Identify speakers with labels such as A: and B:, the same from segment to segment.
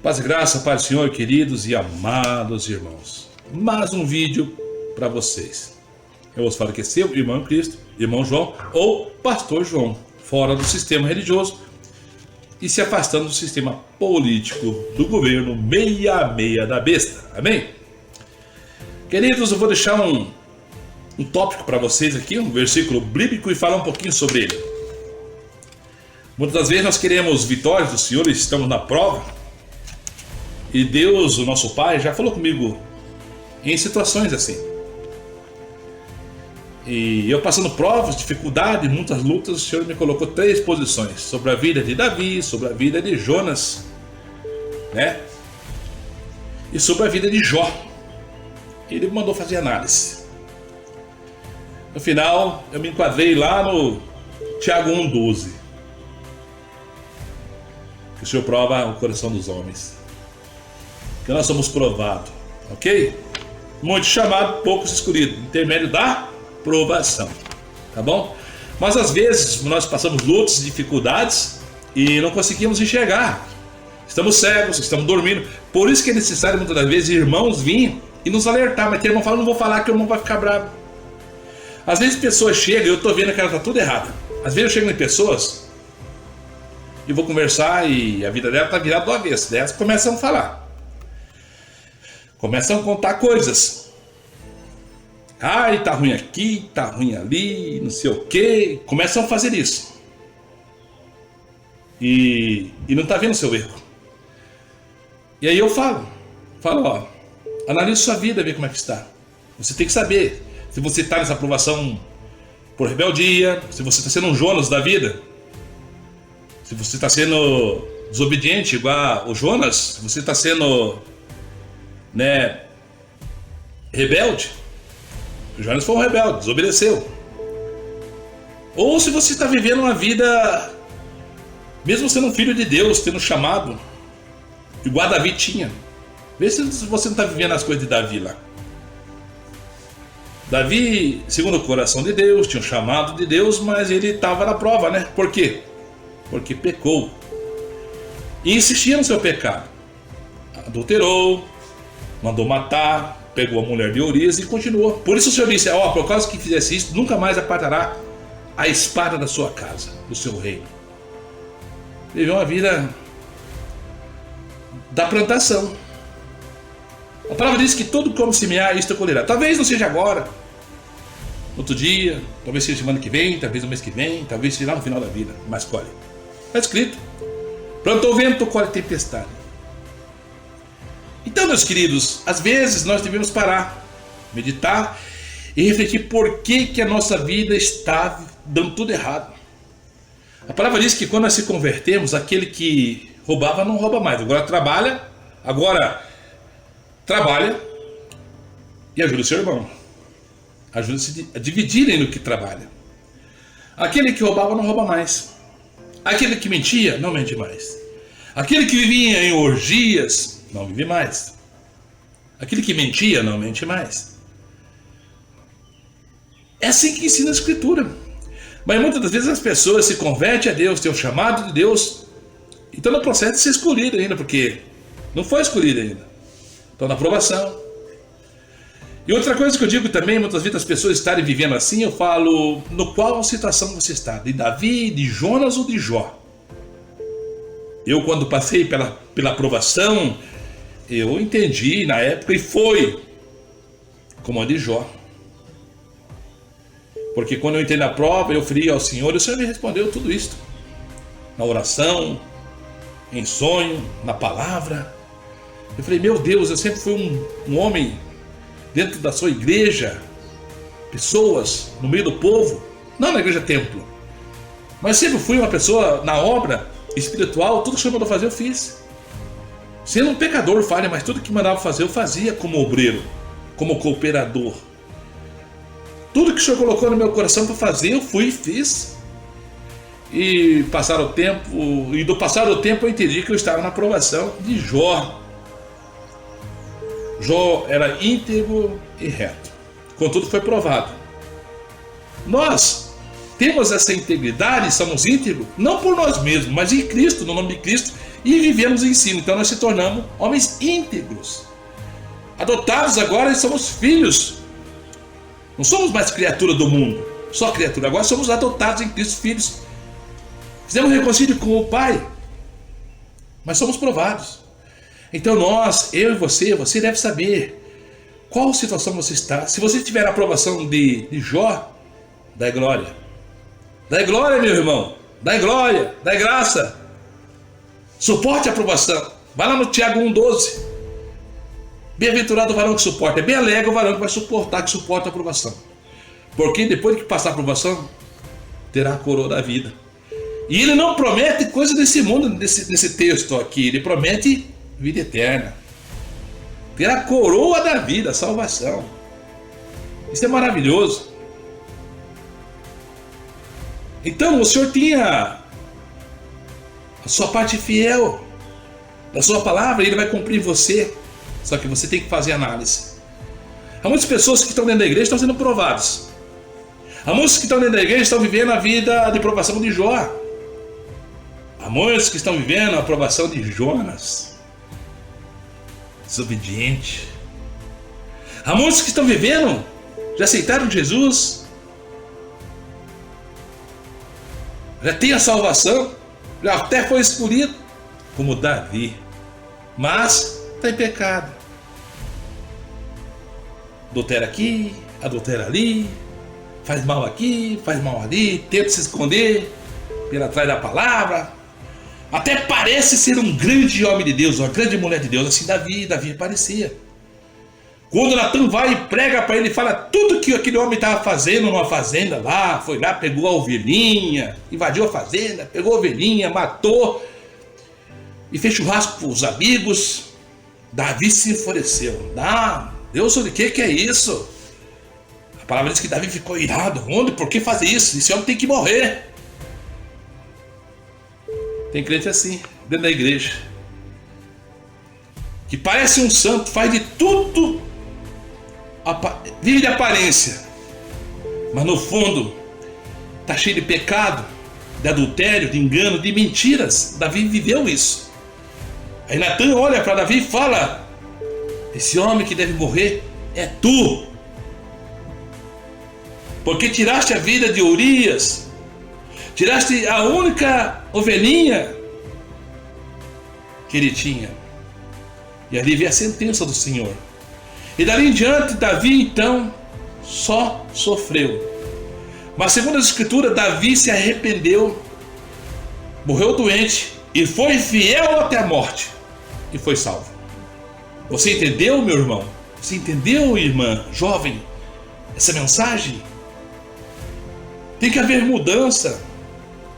A: Paz e graça, Pai do Senhor, queridos e amados irmãos. Mais um vídeo para vocês. Eu vos falo que é seu irmão em Cristo, irmão João ou pastor João, fora do sistema religioso e se afastando do sistema político do governo 66 da besta. Amém? Queridos, eu vou deixar um tópico para vocês aqui, um versículo bíblico e falar um pouquinho sobre ele. Muitas das vezes nós queremos vitórias do Senhor e estamos na prova. E Deus, o nosso Pai, já falou comigo em situações assim. E eu passando provas, dificuldades, muitas lutas, o Senhor me colocou 3 posições. Sobre a vida de Davi, sobre a vida de Jonas, né? E sobre a vida de Jó. Ele me mandou fazer análise. No final, eu me enquadrei lá no Tiago 1,12. Que o Senhor prova o coração dos homens. Que nós somos provados, ok? Muitos chamados, poucos escolhidos, intermédio da provação, tá bom? Mas às vezes nós passamos lutas, dificuldades e não conseguimos enxergar. Estamos cegos, estamos dormindo. Por isso que é necessário muitas das vezes irmãos virem e nos alertar. Mas tem irmão falando, não vou falar que o irmão vai ficar bravo. Às vezes pessoas chegam e eu estou vendo que ela está tudo errada. Às vezes eu chego em pessoas e vou conversar e a vida dela está virada do avesso. Daí elas começam a falar. Começam a contar coisas. Ai, tá ruim aqui, tá ruim ali, não sei o que. Começam a fazer isso. E não tá vendo o seu erro. E aí eu falo, ó, analise sua vida, vê como é que está. Você tem que saber se você está nessa aprovação por rebeldia, se você está sendo um Jonas da vida, se você está sendo desobediente igual o Jonas, se você está sendo rebelde. O Jonas foi um rebelde, desobedeceu. Ou se você está vivendo uma vida, mesmo sendo um filho de Deus, tendo chamado, igual a Davi tinha. Vê se você não está vivendo as coisas de Davi lá. Davi, segundo o coração de Deus, tinha um chamado de Deus, mas ele estava na prova, né? Por quê? Porque pecou. E insistia no seu pecado. Adulterou, mandou matar, pegou a mulher de Urias e continuou. Por isso o Senhor disse, por causa que fizesse isso, nunca mais apartará a espada da sua casa, do seu reino. Viveu uma vida da plantação. A palavra diz que todo como semear, isto colherá. Talvez não seja agora, outro dia, talvez seja semana que vem, talvez no mês que vem, talvez seja lá no final da vida, mas colhe. Está escrito, plantou vento, colhe tempestade. Então, meus queridos, às vezes nós devemos parar, meditar e refletir por que a nossa vida está dando tudo errado. A palavra diz que quando nós se convertemos, aquele que roubava não rouba mais. Agora trabalha e ajuda o seu irmão. Ajuda-se a dividirem no que trabalha. Aquele que roubava não rouba mais. Aquele que mentia não mente mais. Aquele que vivia em orgias não vive mais. Aquele que mentia não mente mais. É assim que ensina a Escritura. Mas muitas das vezes as pessoas se convertem a Deus, têm o chamado de Deus, e estão no processo de ser escolhido ainda, porque não foi escolhido ainda. Estão na aprovação. E outra coisa que eu digo também, muitas vezes as pessoas estarem vivendo assim, eu falo, no qual situação você está? De Davi, de Jonas ou de Jó? Eu, quando passei pela aprovação, eu entendi na época e foi como a de Jó. Porque quando eu entrei na prova, eu fui ao Senhor e o Senhor me respondeu tudo isso. Na oração, em sonho, na palavra. Eu falei, meu Deus, eu sempre fui um homem dentro da sua igreja, pessoas no meio do povo, não na igreja templo, mas sempre fui uma pessoa na obra espiritual, tudo que o Senhor mandou fazer eu fiz. Sendo um pecador falha, mas tudo que mandava fazer eu fazia como obreiro, como cooperador. Tudo que o Senhor colocou no meu coração para fazer, eu fui e fiz. E passar o tempo, e do passar do tempo eu entendi que eu estava na aprovação de Jó. Jó era íntegro e reto. Contudo foi provado. Nós temos essa integridade, somos íntegros, não por nós mesmos, mas em Cristo, no nome de Cristo, e vivemos o ensino. Então nós se tornamos homens íntegros. Adotados agora, somos filhos. Não somos mais criatura do mundo, só criatura. Agora somos adotados em Cristo, filhos. Fizemos reconcílio com o Pai, mas somos provados. Então nós, eu e você deve saber qual situação você está. Se você tiver a aprovação de Jó, dá glória. Dá glória, meu irmão. Dá glória, dá graça. Suporte a aprovação. Vai lá no Tiago 1,12. Bem-aventurado o varão que suporta. É bem alegre o varão que vai suportar, que suporta a aprovação. Porque depois que passar a aprovação, terá a coroa da vida. E ele não promete coisa desse mundo, nesse texto aqui. Ele promete vida eterna. Terá a coroa da vida, a salvação. Isso é maravilhoso. Então o Senhor tinha a sua parte fiel da sua palavra, Ele vai cumprir em você. Só que você tem que fazer análise. Há muitas pessoas que estão dentro da igreja estão sendo provadas. Há muitos que estão dentro da igreja estão vivendo a vida de provação de Jó. Há muitos que estão vivendo a provação de Jonas, desobediente. Há muitos que estão vivendo, já aceitaram Jesus, já tem a salvação, já até foi escolhido, como Davi, mas está em pecado. Adultera aqui, adultera ali, faz mal aqui, faz mal ali, tenta se esconder pela trás da palavra. Até parece ser um grande homem de Deus, uma grande mulher de Deus, assim Davi parecia. Quando Natan vai e prega para ele, fala tudo que aquele homem estava fazendo numa fazenda lá, foi lá, pegou a ovelhinha, invadiu a fazenda, pegou a ovelhinha, matou e fez churrasco para os amigos. Davi se enfureceu. Deus, o que é isso? A palavra diz que Davi ficou irado. Onde? Por que fazer isso? Esse homem tem que morrer. Tem crente assim, dentro da igreja, que parece um santo, faz de tudo, vive de aparência, mas no fundo está cheio de pecado, de adultério, de engano, de mentiras. Davi viveu isso. Aí Natan olha para Davi e fala: esse homem que deve morrer é tu, porque tiraste a vida de Urias, tiraste a única ovelhinha que ele tinha. E ali veio a sentença do Senhor. E dali em diante, Davi então só sofreu. Mas segundo as Escrituras, Davi se arrependeu, morreu doente e foi fiel até a morte. E foi salvo. Você entendeu, meu irmão? Você entendeu, irmã, jovem, essa mensagem? Tem que haver mudança.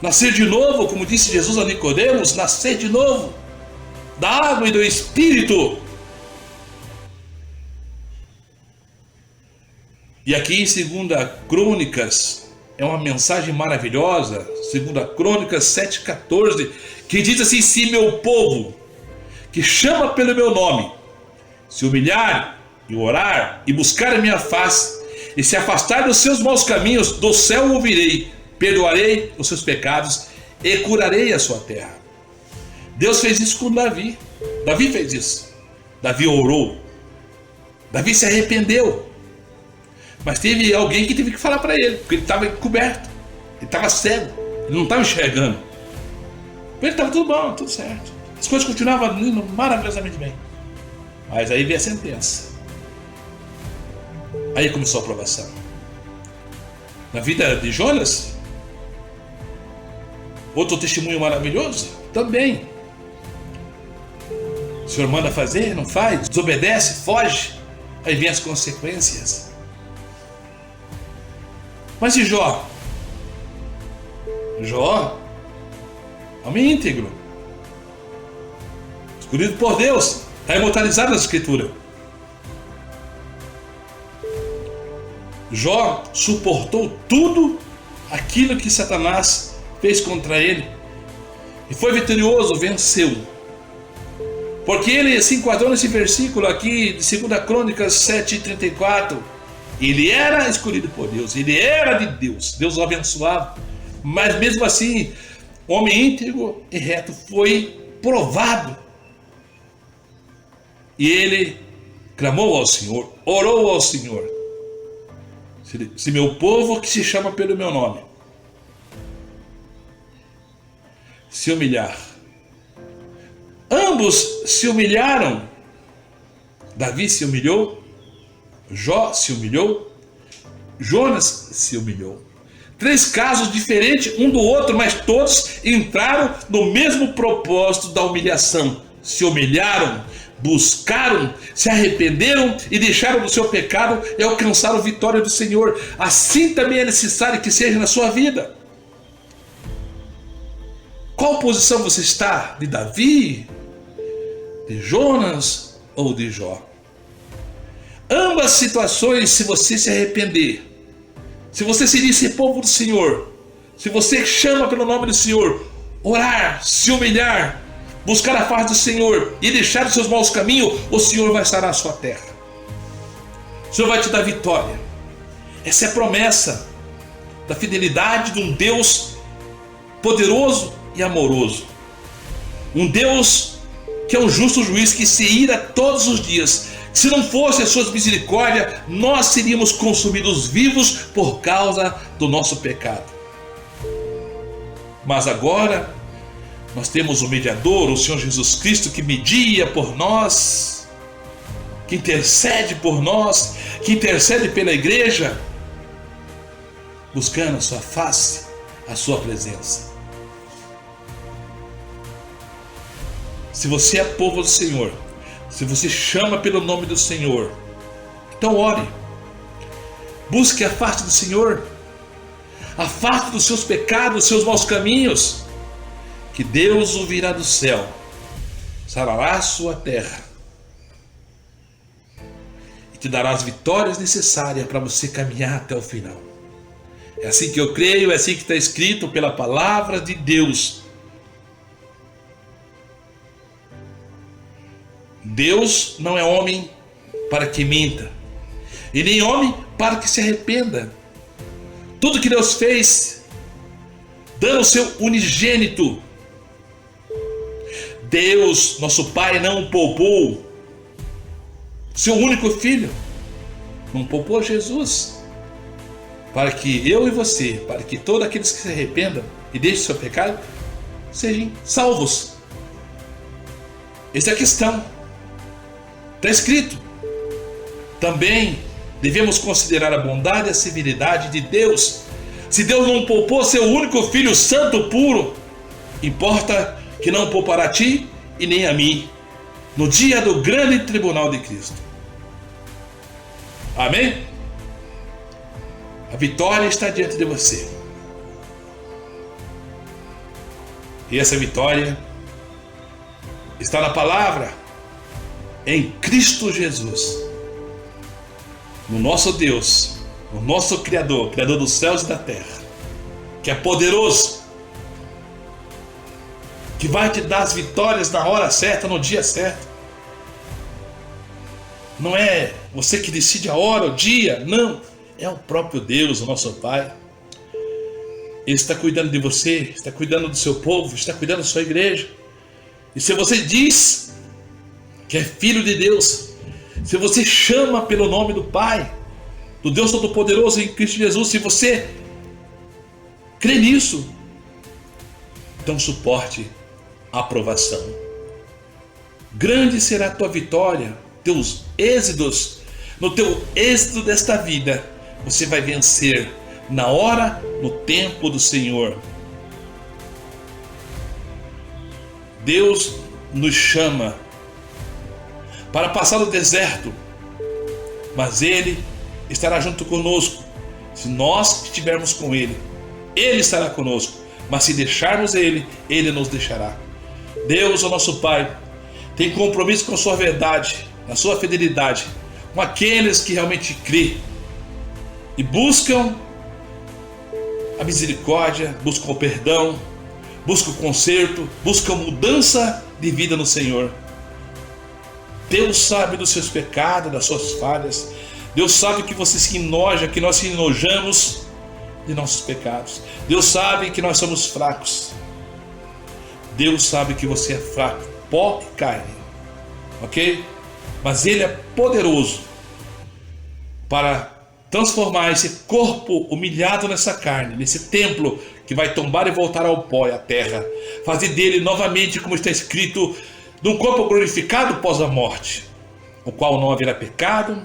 A: Nascer de novo, como disse Jesus a Nicodemos, nascer de novo, da água e do Espírito. E aqui em 2 Crônicas, é uma mensagem maravilhosa, 2 Crônicas 7,14, que diz assim: se meu povo, que chama pelo meu nome, se humilhar e orar e buscar a minha face, e se afastar dos seus maus caminhos, do céu ouvirei, perdoarei os seus pecados e curarei a sua terra. Deus fez isso com Davi. Davi fez isso. Davi orou. Davi se arrependeu. Mas teve alguém que teve que falar para ele, porque ele estava encoberto, ele estava cego, ele não estava enxergando. Ele estava tudo bom, tudo certo. As coisas continuavam indo maravilhosamente bem. Mas aí veio a sentença. Aí começou a provação. Na vida de Jonas, outro testemunho maravilhoso, também. O Senhor manda fazer, não faz, desobedece, foge. Aí vem as consequências. Mas e Jó? Jó, homem íntegro, escolhido por Deus, está imortalizado na Escritura. Jó suportou tudo aquilo que Satanás fez contra ele e foi vitorioso, venceu. Porque ele se enquadrou nesse versículo aqui de 2 Crônicas 7,34. Ele era escolhido por Deus, ele era de Deus, Deus o abençoava. Mas mesmo assim, homem íntegro e reto, foi provado. E ele clamou ao Senhor, orou ao Senhor: se meu povo, que se chama pelo meu nome, se humilhar. Ambos se humilharam. Davi se humilhou, Jó se humilhou, Jonas se humilhou. 3 casos diferentes um do outro, mas todos entraram no mesmo propósito da humilhação. Se humilharam, buscaram, se arrependeram e deixaram do seu pecado e alcançaram a vitória do Senhor. Assim também é necessário que seja na sua vida. Qual posição você está? De Davi? De Jonas ou de Jó? Ambas situações, se você se arrepender, se você se diz ser povo do Senhor, se você chama pelo nome do Senhor, orar, se humilhar, buscar a face do Senhor e deixar os seus maus caminhos, o Senhor vai sarar a sua terra. O Senhor vai te dar vitória. Essa é a promessa da fidelidade de um Deus poderoso e amoroso. Um Deus que é um justo juiz, que se ira todos os dias. Se não fosse as suas misericórdias, nós seríamos consumidos vivos por causa do nosso pecado. Mas agora nós temos o mediador, o Senhor Jesus Cristo, que media por nós, que intercede por nós, que intercede pela igreja, buscando a sua face, a sua presença. Se você é povo do Senhor, se você chama pelo nome do Senhor, então ore. Busque a face do Senhor. Afaste dos seus pecados, dos seus maus caminhos, que Deus o virá do céu, sarará a sua terra e te dará as vitórias necessárias para você caminhar até o final. É assim que eu creio, é assim que está escrito pela palavra de Deus. Deus não é homem para que minta, e nem homem para que se arrependa. Tudo que Deus fez, dando o seu unigênito. Deus, nosso Pai, não poupou seu único filho, não poupou Jesus, para que eu e você, para que todos aqueles que se arrependam e deixem seu pecado, sejam salvos. Essa é a questão. Está escrito. Também devemos considerar a bondade e a severidade de Deus. Se Deus não poupou seu único filho santo, puro, importa que não poupará a ti e nem a mim no dia do grande tribunal de Cristo. Amém? A vitória está diante de você. E essa vitória está na palavra, em Cristo Jesus, no nosso Deus, o nosso Criador, Criador dos céus e da terra, que é poderoso, que vai te dar as vitórias na hora certa, no dia certo. Não é você que decide a hora, o dia, não. É o próprio Deus, o nosso Pai. Ele está cuidando de você, está cuidando do seu povo, está cuidando da sua igreja. E se você diz que é filho de Deus, se você chama pelo nome do Pai, do Deus Todo-Poderoso em Cristo Jesus, se você crê nisso, então suporte a aprovação. Grande será a tua vitória, teus êxitos. No teu êxito desta vida, você vai vencer na hora, no tempo do Senhor. Deus nos chama para passar no deserto, mas Ele estará junto conosco. Se nós estivermos com Ele, Ele estará conosco, mas se deixarmos Ele, Ele nos deixará. Deus, o nosso Pai, tem compromisso com a sua verdade, a sua fidelidade, com aqueles que realmente crêem e buscam a misericórdia, buscam o perdão, buscam o conserto, buscam mudança de vida no Senhor. Deus sabe dos seus pecados, das suas falhas. Deus sabe que você se enoja, que nós se enojamos de nossos pecados. Deus sabe que nós somos fracos. Deus sabe que você é fraco, pó e carne, ok? Mas Ele é poderoso para transformar esse corpo humilhado nessa carne, nesse templo que vai tombar e voltar ao pó e à terra, fazer dele novamente, como está escrito, de um corpo glorificado após a morte, o qual não haverá pecado,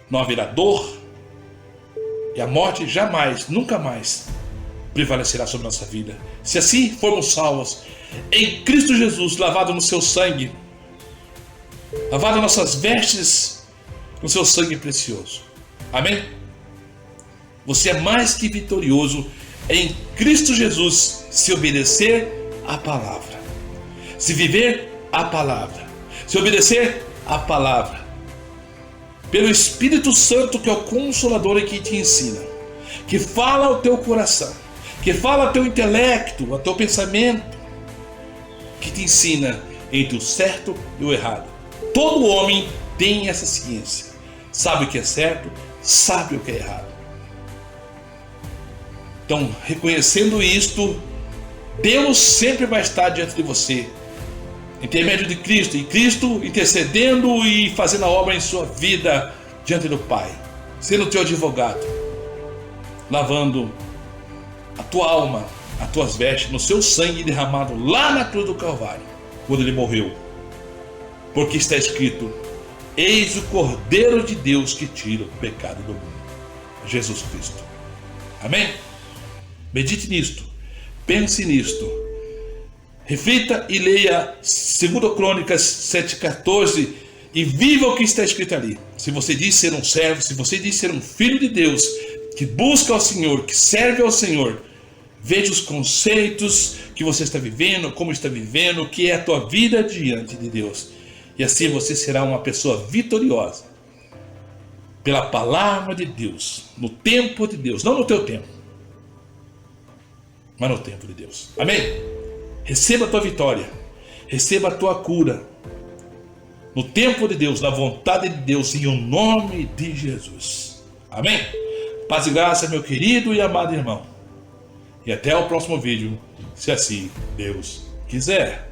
A: não haverá dor, e a morte jamais, nunca mais prevalecerá sobre nossa vida. Se assim formos salvos em Cristo Jesus, lavado no seu sangue, lavado nossas vestes no seu sangue precioso. Amém? Você é mais que vitorioso em Cristo Jesus, se obedecer à palavra, se viver a palavra, se obedecer à palavra, pelo Espírito Santo, que é o Consolador e que te ensina, que fala ao teu coração, que fala ao teu intelecto, ao teu pensamento, que te ensina entre o certo e o errado. Todo homem tem essa ciência, sabe o que é certo, sabe o que é errado. Então, reconhecendo isto, Deus sempre vai estar diante de você, intermédio de Cristo, e Cristo intercedendo e fazendo a obra em sua vida diante do Pai, sendo teu advogado, lavando a tua alma, as tuas vestes no seu sangue derramado lá na cruz do Calvário, quando Ele morreu, porque está escrito: eis o Cordeiro de Deus que tira o pecado do mundo, Jesus Cristo. Amém? Medite nisto, pense nisto, reflita e leia 2 Crônicas 7,14 e viva o que está escrito ali. Se você diz ser um servo, se você diz ser um filho de Deus, que busca ao Senhor, que serve ao Senhor, veja os conceitos que você está vivendo, como está vivendo, o que é a tua vida diante de Deus. E assim você será uma pessoa vitoriosa, pela palavra de Deus, no tempo de Deus, não no teu tempo, mas no tempo de Deus. Amém? Receba a tua vitória, receba a tua cura, no tempo de Deus, na vontade de Deus, em o nome de Jesus. Amém? Paz e graça, meu querido e amado irmão. E até o próximo vídeo, se assim Deus quiser.